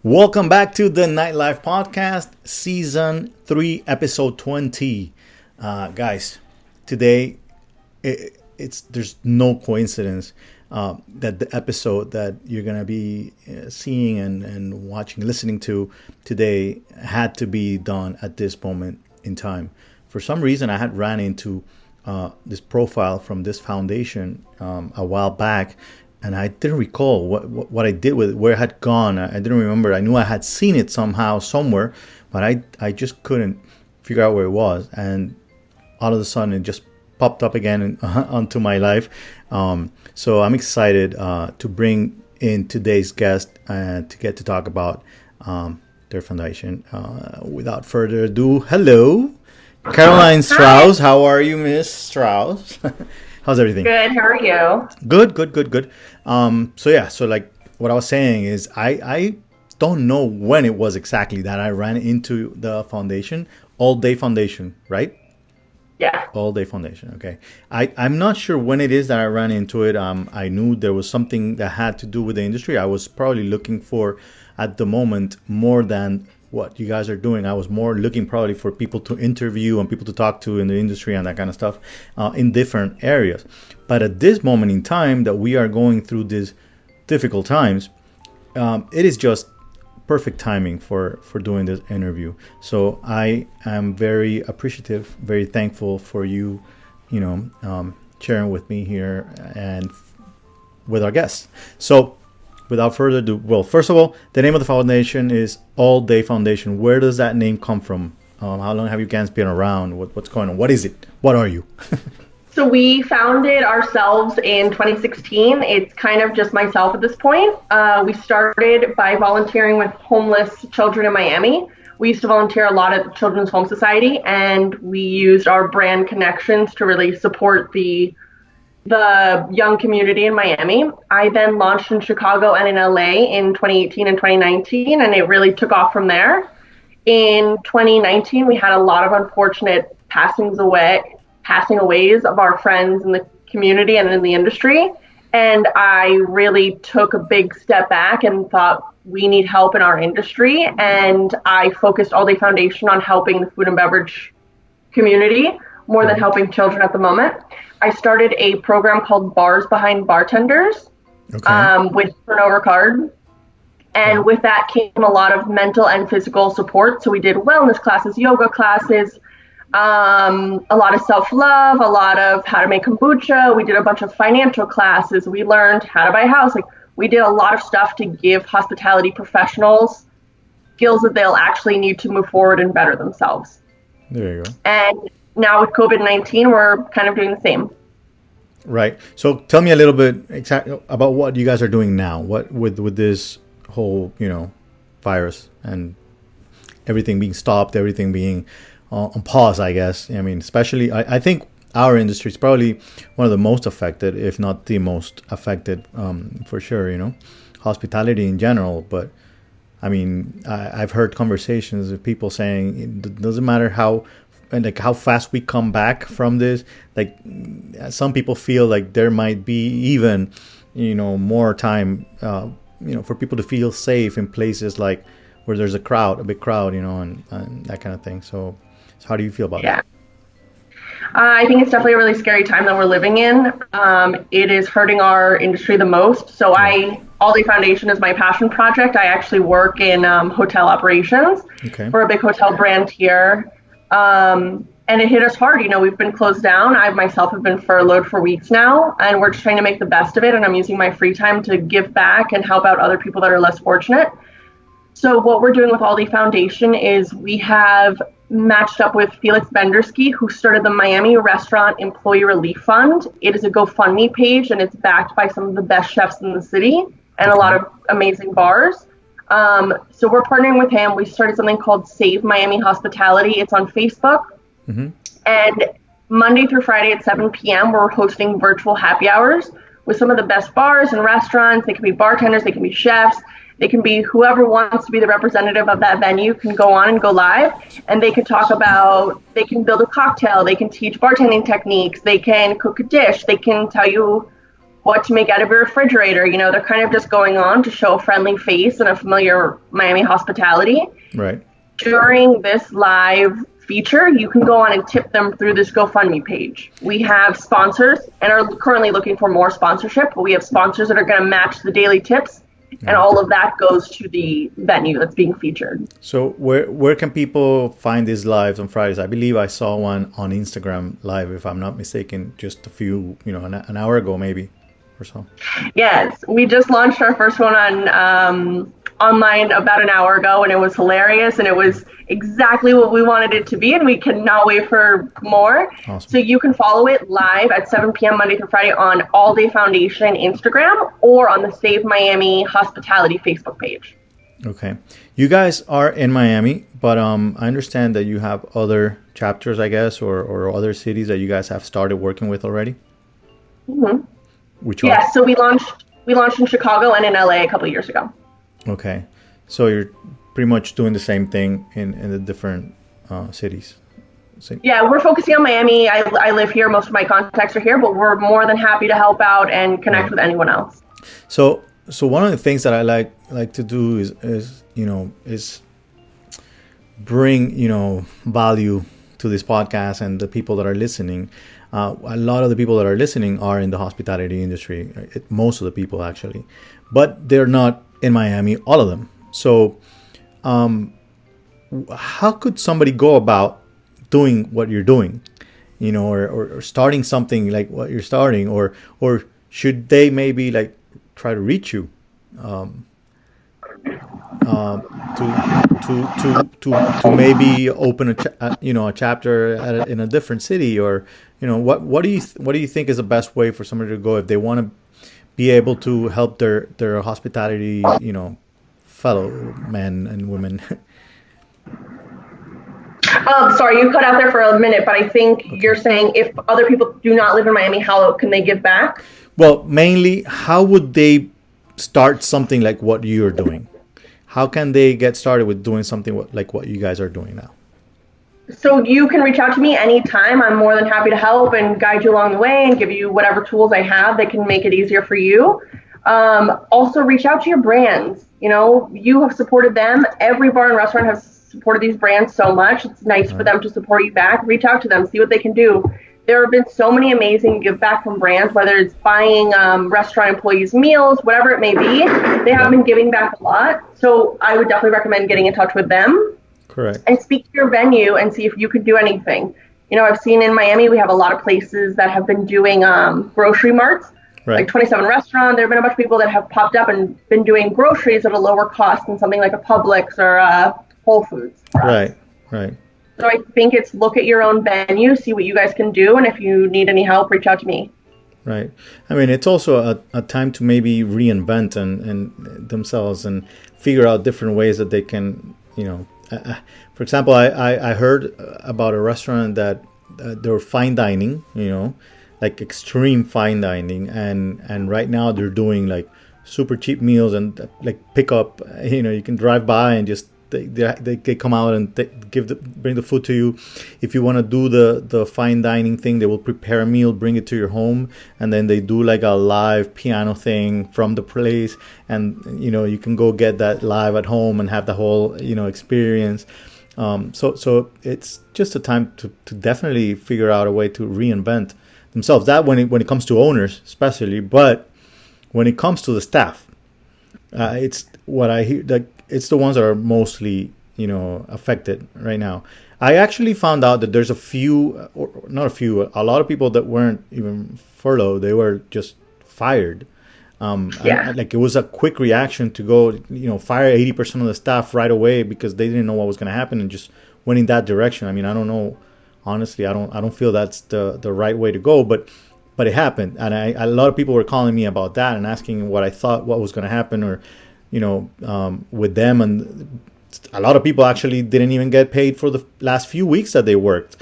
Welcome back to the Nightlife Podcast, Season 3, Episode 20. Guys, today there's no coincidence that the episode that you're going to be seeing and watching, listening to today had to be done at this moment in time. For some reason, I had ran into this profile from this foundation a while back, and I didn't recall what I did with it, where it had gone. I didn't remember. I knew I had seen it somehow, somewhere, but I just couldn't figure out where it was. And all of a sudden, it just popped up again onto my life. So I'm excited to bring in today's guest to get to talk about their foundation. Without further ado, hello, Caroline Strauss. Hi. How are you, Miss Strauss? How's everything? Good. How are you? Good. So like what I was saying is I don't know when it was exactly that I ran into the foundation, All Day Foundation, right? Yeah. All Day Foundation. Okay. I'm not sure when it is that I ran into it. I knew there was something that had to do with the industry. I was probably looking for, at the moment, more than what you guys are doing. I was more looking probably for people to interview and people to talk to in the industry and that kind of stuff in different areas. But at this moment in time that we are going through these difficult times, it is just perfect timing for doing this interview. So I am very appreciative, very thankful for you, sharing with me here and with our guests. So without further ado, well, first of all, the name of the foundation is All Day Foundation. Where does that name come from? How long have you guys been around? What's going on? What is it? What are you? So we founded ourselves in 2016. It's kind of just myself at this point. We started by volunteering with homeless children in Miami. We used to volunteer a lot at the Children's Home Society, and we used our brand connections to really support the young community in Miami. I then launched in Chicago and in LA in 2018 and 2019, and it really took off from there. In 2019, we had a lot of unfortunate passing aways of our friends in the community and in the industry. And I really took a big step back and thought we need help in our industry. And I focused All Day Foundation on helping the food and beverage community more than helping children at the moment. I started a program called Bars Behind Bartenders, with Turnover Card. And with that came a lot of mental and physical support. So we did wellness classes, yoga classes, a lot of self-love, a lot of how to make kombucha. We did a bunch of financial classes. We learned how to buy a house. Like, we did a lot of stuff to give hospitality professionals skills that they'll actually need to move forward and better themselves. There you go. And now with COVID-19, we're kind of doing the same. Right. So tell me a little bit exactly about what you guys are doing now. What with this whole, virus and everything being stopped, everything being on pause, I guess. I mean, especially, I think our industry is probably one of the most affected, if not the most affected, for sure, hospitality in general. But I mean, I've heard conversations of people saying it doesn't matter how fast we come back from this. Like, some people feel like there might be even, more time, for people to feel safe in places like where there's a big crowd, and that kind of thing. So how do you feel about that? I think it's definitely a really scary time that we're living in. It is hurting our industry the most. So All Day Foundation is my passion project. I actually work in hotel operations for a big hotel brand here. And it hit us hard. We've been closed down. I myself have been furloughed for weeks now, and we're just trying to make the best of it. And I'm using my free time to give back and help out other people that are less fortunate. So what we're doing with All Day Foundation is we have matched up with Felix Bendersky, who started the Miami Restaurant Employee Relief Fund. It is a GoFundMe page, and it's backed by some of the best chefs in the city and a lot of amazing bars. So we're partnering with him. We started something called Save Miami Hospitality. It's on Facebook. And Monday through Friday at 7 p.m., we're hosting virtual happy hours with some of the best bars and restaurants. They can be bartenders, they can be chefs, they can be whoever wants to be the representative of that venue can go on and go live. And they can talk about, they can build a cocktail, they can teach bartending techniques, they can cook a dish, they can tell you what to make out of your refrigerator. They're kind of just going on to show a friendly face and a familiar Miami hospitality. Right. During this live feature, you can go on and tip them through this GoFundMe page. We have sponsors and are currently looking for more sponsorship, but we have sponsors that are going to match the daily tips, and all of that goes to the venue that's being featured. So where can people find these lives on Fridays? I believe I saw one on Instagram live, if I'm not mistaken, just a few, an hour ago maybe or so. Yes, we just launched our first one on online about an hour ago, and it was hilarious, and it was exactly what we wanted it to be, and we cannot wait for more. Awesome. So you can follow it live at 7 p.m. Monday through Friday on All Day Foundation Instagram or on the Save Miami Hospitality Facebook page. Okay. You guys are in Miami, but I understand that you have other chapters, I guess, or other cities that you guys have started working with already? Mm-hmm. Which are? Yeah, so we launched in Chicago and in LA a couple of years ago. Okay. So you're pretty much doing the same thing in the different cities. Yeah, we're focusing on Miami. I live here. Most of my contacts are here, but we're more than happy to help out and connect with anyone else. So one of the things that I like to do is bring, value to this podcast and the people that are listening. A lot of the people that are listening are in the hospitality industry, most of the people actually, but they're not in Miami, all of them. So how could somebody go about doing what you're doing, or starting something like what you're starting, or should they maybe like try to reach you to maybe open a chapter in a different city, or what do you think is the best way for somebody to go if they want to be able to help their hospitality fellow men and women? Sorry, you cut out there for a minute, but I think you're saying if other people do not live in Miami, how can they give back? Well, mainly, how would they start something like what you're doing? How can they get started with doing something like what you guys are doing now? So you can reach out to me anytime. I'm more than happy to help and guide you along the way and give you whatever tools I have that can make it easier for you. Also, reach out to your brands. You have supported them. Every bar and restaurant has supported these brands so much. It's nice for them to support you back. Reach out to them, see what they can do. There have been so many amazing give back from brands, whether it's buying restaurant employees meals, whatever it may be. They have been giving back a lot. So I would definitely recommend getting in touch with them. Correct. And speak to your venue and see if you could do anything. I've seen in Miami, we have a lot of places that have been doing grocery marts, like 27 Restaurant. There have been a bunch of people that have popped up and been doing groceries at a lower cost than something like a Publix or Whole Foods. Right. So I think it's look at your own venue, see what you guys can do, and if you need any help, reach out to me. Right. I mean, it's also a time to maybe reinvent and themselves and figure out different ways that they can, for example, I heard about a restaurant that they were fine dining, like extreme fine dining, and right now they're doing like super cheap meals and like pickup. You can drive by and just they come out and bring the food to you. If you want to do the fine dining thing, they will prepare a meal, bring it to your home, and then they do like a live piano thing from the place, and you can go get that live at home and have the whole experience. So it's just a time to definitely figure out a way to reinvent themselves. That when it comes to owners especially, but when it comes to the staff, it's what I hear, like it's the ones that are mostly affected right now. I actually found out that there's a lot of people that weren't even furloughed. They were just fired. Like it was a quick reaction to go, fire 80% of the staff right away because they didn't know what was going to happen and just went in that direction. I mean, I don't know. Honestly, I don't feel that's the right way to go, but it happened. And a lot of people were calling me about that and asking what I thought, what was going to happen, or, with them. And a lot of people actually didn't even get paid for the last few weeks that they worked.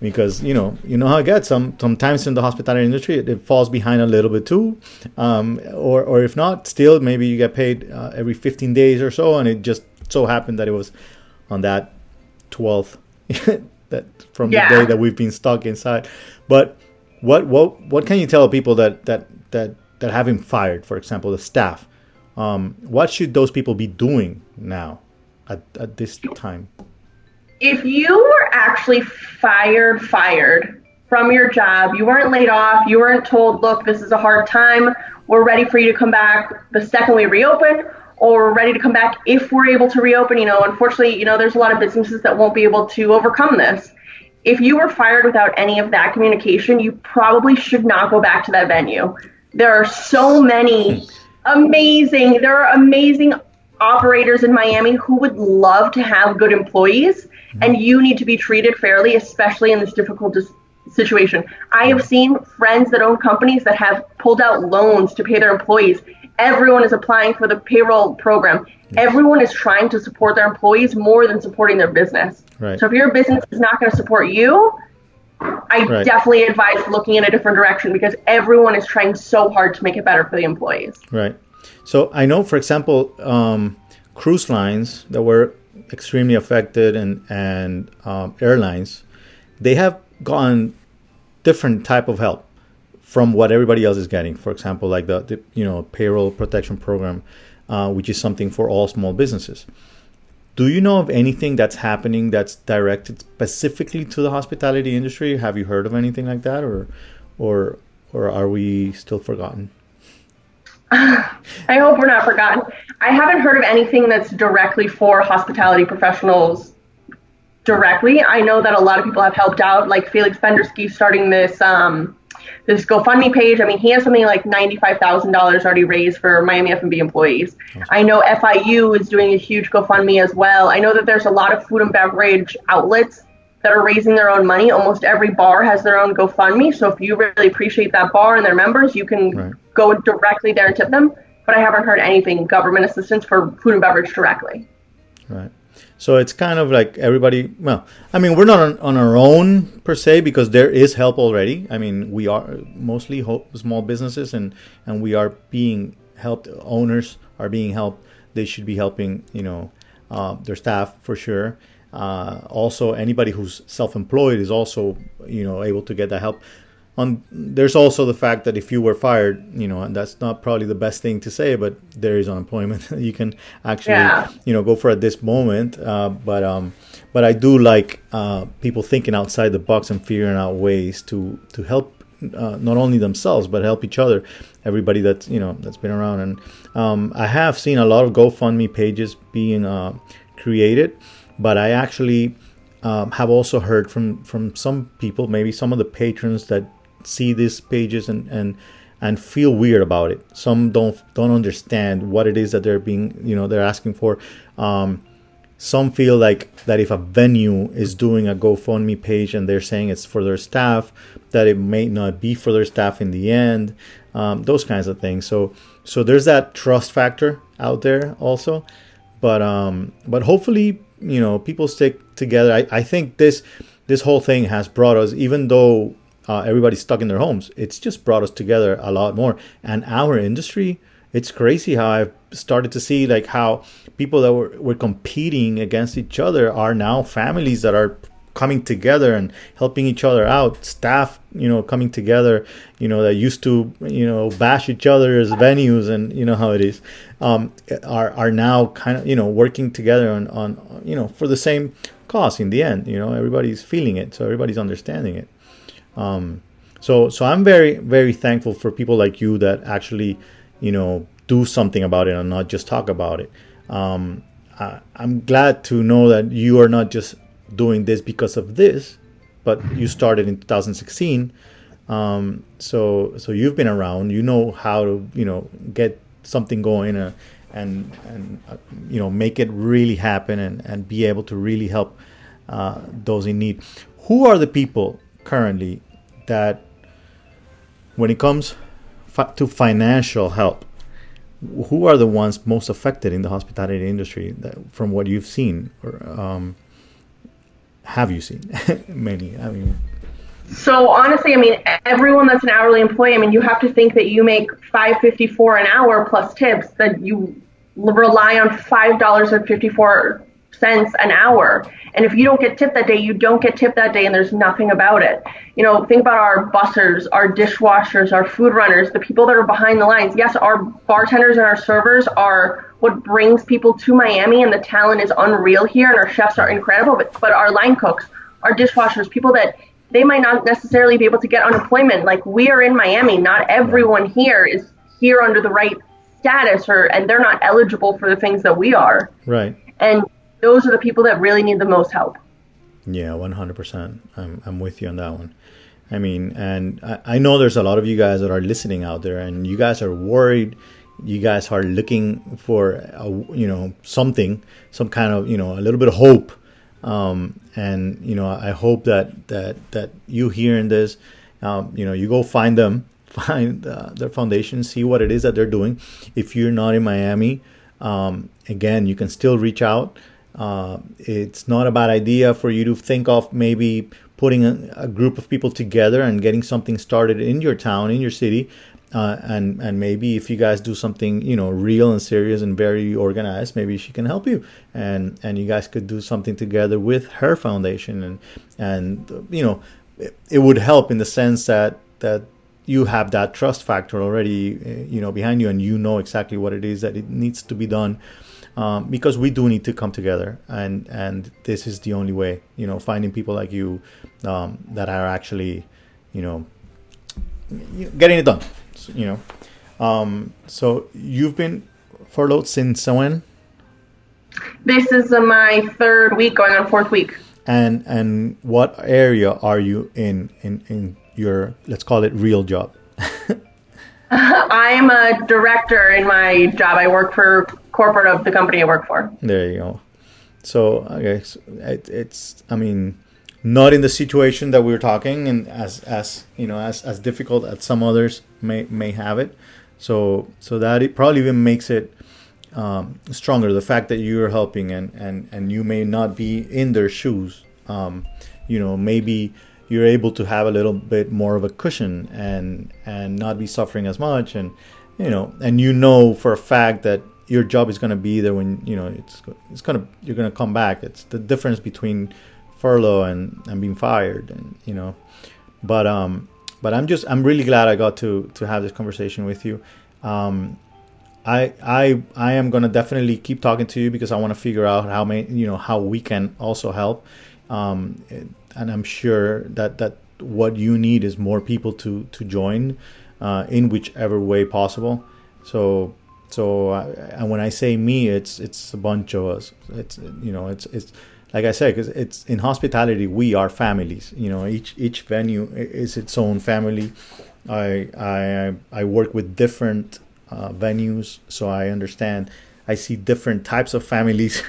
Because how it gets. Sometimes in the hospitality industry it falls behind a little bit too, or if not, still maybe you get paid every 15 days or so, and it just so happened that it was on that 12th that from the day that we've been stuck inside. But what can you tell people that have been fired, for example, the staff? What should those people be doing now at this time? If you were actually fired from your job, you weren't laid off, you weren't told, look, this is a hard time, we're ready for you to come back the second we reopen, or we're ready to come back if we're able to reopen. Unfortunately, there's a lot of businesses that won't be able to overcome this. If you were fired without any of that communication, you probably should not go back to that venue. There are so many amazing operators in Miami who would love to have good employees, and you need to be treated fairly, especially in this difficult situation. I have seen friends that own companies that have pulled out loans to pay their employees. Everyone is applying for the payroll program. Everyone is trying to support their employees more than supporting their business. Right. So if your business is not going to support you, I definitely advise looking in a different direction, because everyone is trying so hard to make it better for the employees. Right. So I know, for example, cruise lines that were extremely affected and airlines, they have gotten different type of help from what everybody else is getting. For example, like the payroll protection program, which is something for all small businesses. Do you know of anything that's happening that's directed specifically to the hospitality industry? Have you heard of anything like that, or are we still forgotten? I hope we're not forgotten. I haven't heard of anything that's directly for hospitality professionals directly. I know that a lot of people have helped out, like Felix Bendersky starting this GoFundMe page. I mean, he has something like $95,000 already raised for Miami F&B employees. Awesome. I know FIU is doing a huge GoFundMe as well. I know that there's a lot of food and beverage outlets that are raising their own money. Almost every bar has their own GoFundMe. So if you really appreciate that bar and their members, you can go directly there and tip them. But I haven't heard anything government assistance for food and beverage directly. Right. So it's kind of like everybody, well, I mean, we're not on our own per se, because there is help already. I mean, we are mostly small businesses, and we are being helped. Owners are being helped. They should be helping, their staff for sure. Also, anybody who's self-employed is also, able to get that help. There's also the fact that if you were fired, and that's not probably the best thing to say, but there is unemployment. You can actually, go for at this moment. But I do like people thinking outside the box and figuring out ways to help not only themselves but help each other. Everybody that's been around, and I have seen a lot of GoFundMe pages being created, but I actually have also heard from some people, maybe some of the patrons, that see these pages and feel weird about it. Some don't understand what it is that they're being, they're asking for. Some feel like that if a venue is doing a GoFundMe page and they're saying it's for their staff, that it may not be for their staff in the end. Those kinds of things. So there's that trust factor out there also. But hopefully, people stick together. I think this whole thing has brought us, even though everybody's stuck in their homes, it's just brought us together a lot more. And our industry, it's crazy how I've started to see like how people that were competing against each other are now families that are coming together and helping each other out. Staff, coming together, that used to, bash each other's venues, and how it is, are now kind of, working together on for the same cause in the end. Everybody's feeling it, so everybody's understanding it. So I'm very, very thankful for people like you that actually, do something about it and not just talk about it. I'm glad to know that you are not just doing this because of this, but you started in 2016. So you've been around, how to, get something going and make it really happen and be able to really help those in need. Who are the people currently that, when it comes to financial help, who are the ones most affected in the hospitality industry from what you've seen, or have you seen many? I mean, so honestly, everyone that's an hourly employee, you have to think that you make $5.54 an hour plus tips, that you rely on $5.54 cents an hour. And if you don't get tipped that day, you don't get tipped that day, and there's nothing about it. You know, think about our bussers, our dishwashers, our food runners, the people that are behind the lines. Yes, our bartenders and our servers are what brings people to Miami, and the talent is unreal here, and our chefs are incredible. But our line cooks, our dishwashers, people that they might not necessarily be able to get unemployment. Like, we are in Miami. Not everyone here is here under the right status, and they're not eligible for the things that we are. Right. And those are the people that really need the most help. Yeah, 100%. I'm with you on that one. I mean, and I know there's a lot of you guys that are listening out there, and you guys are worried. You guys are looking for, something, some kind of, a little bit of hope. And I hope that you hearing this, you go find them, find their foundation, see what it is that they're doing. If you're not in Miami, again, you can still reach out. It's not a bad idea for you to think of maybe putting a group of people together and getting something started in your town, in your city. And maybe if you guys do something, real and serious and very organized, maybe she can help you, and you guys could do something together with her foundation, and it would help in the sense that you have that trust factor already, behind you, and you know exactly what it is that it needs to be done, because we do need to come together, and this is the only way, finding people like you that are actually, getting it done. So you've been furloughed since when? This is my third week, going on fourth week. And what area are you in your, let's call it, real job? I'm a director in my job. I work for corporate of the company I work for. There you go. So I guess it's not in the situation that we were talking, and as difficult as some others may have it. So that it probably even makes it stronger. The fact that you're helping and you may not be in their shoes. Maybe you're able to have a little bit more of a cushion and not be suffering as much, and for a fact that your job is going to be there when you're going to come back. It's the difference between furlough and being fired, and but I'm really glad I got to have this conversation with you. I am gonna definitely keep talking to you, because I want to figure out how we can also help, and I'm sure that what you need is more people to join in whichever way possible. So and when I say me, it's a bunch of us. It's like I said, because it's in hospitality, we are families. Each venue is its own family. I work with different venues, so I understand. I see different types of families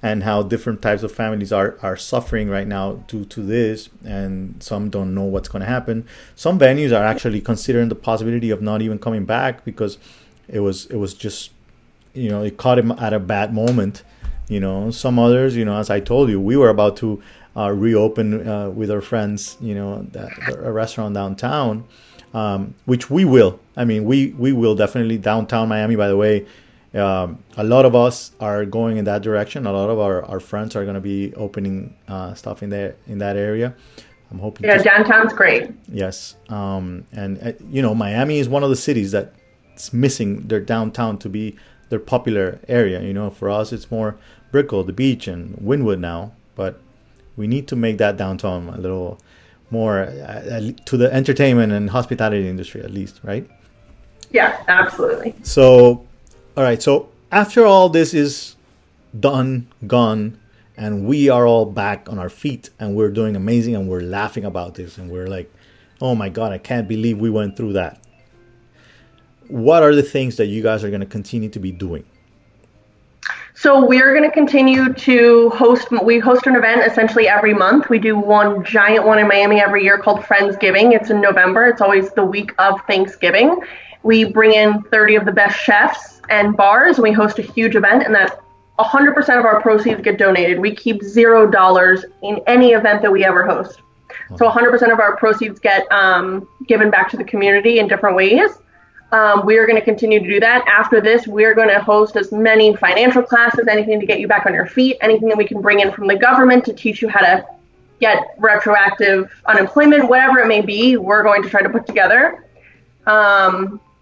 and how different types of families are suffering right now due to this, and some don't know what's going to happen. Some venues are actually considering the possibility of not even coming back, because it was just it caught him at a bad moment. Some others, as I told you, we were about to reopen with our friends, a restaurant downtown, which we will. We will definitely. Downtown Miami, by the way, a lot of us are going in that direction. A lot of our friends are going to be opening stuff in that area. I'm hoping. Yeah, downtown's great. Yes, and Miami is one of the cities that's missing their downtown to be their popular area. For us, it's more Brickell, the beach, and Wynwood now. But we need to make that downtown a little more to the entertainment and hospitality industry, at least, right? Yeah, absolutely. So, all right. So after all this is done, gone, and we are all back on our feet, and we're doing amazing, and we're laughing about this, and we're like, oh my God, I can't believe we went through that. What are the things that you guys are going to continue to be doing? So we're going to continue to host an event essentially every month. We do one giant one in Miami every year called Friendsgiving. It's in November. It's always the week of Thanksgiving. We bring in 30 of the best chefs and bars, and we host a huge event, and that 100% of our proceeds get donated. We keep $0 in any event that we ever host. So 100% of our proceeds get given back to the community in different ways. We are going to continue to do that. After this, we're going to host as many financial classes, anything to get you back on your feet, anything that we can bring in from the government to teach you how to get retroactive unemployment, whatever it may be, we're going to try to put together.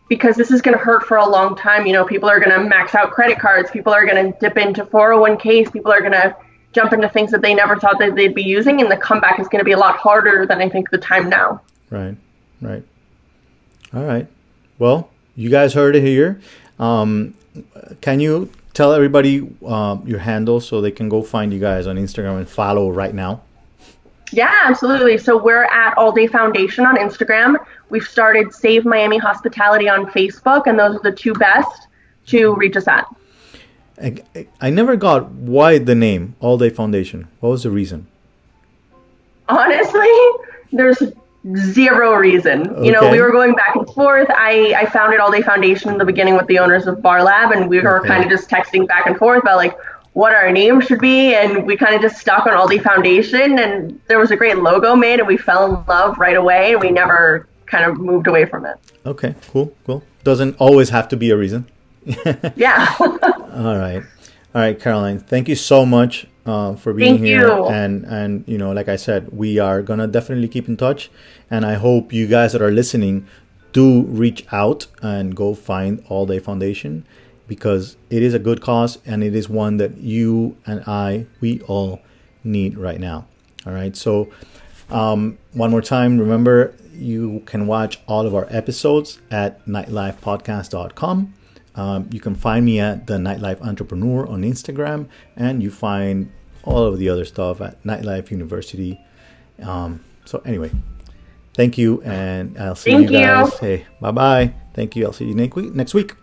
Because this is going to hurt for a long time. You know, people are going to max out credit cards. People are going to dip into 401ks. People are going to jump into things that they never thought that they'd be using. And the comeback is going to be a lot harder than I think the time now. Right. Right. All right. Well, you guys heard it here. Can you tell everybody your handle so they can go find you guys on Instagram and follow right now? Yeah, absolutely. So we're at All Day Foundation on Instagram. We've started Save Miami Hospitality on Facebook, and those are the two best to reach us at. I never got why the name All Day Foundation. What was the reason? Honestly, there's zero reason. Okay. You know, we were going back and forth. I founded All Day Foundation in the beginning with the owners of Bar Lab, and we were kind of just texting back and forth about like what our name should be, and we kind of just stuck on All Day Foundation, and there was a great logo made, and we fell in love right away, and we never kind of moved away from it. Okay, cool. Doesn't always have to be a reason. Yeah. All right, Caroline. Thank you so much for being here. And you know, like I said, we are gonna definitely keep in touch, and I hope you guys that are listening do reach out and go find All Day Foundation, because it is a good cause, and it is one that you and we all need right now. All right. So one more time, remember, you can watch all of our episodes at nightlifepodcast.com. You can find me at the Nightlife Entrepreneur on Instagram, and you find all of the other stuff at Nightlife University. So anyway, thank you, and I'll see you guys. Hey, bye-bye. Thank you. I'll see you next week.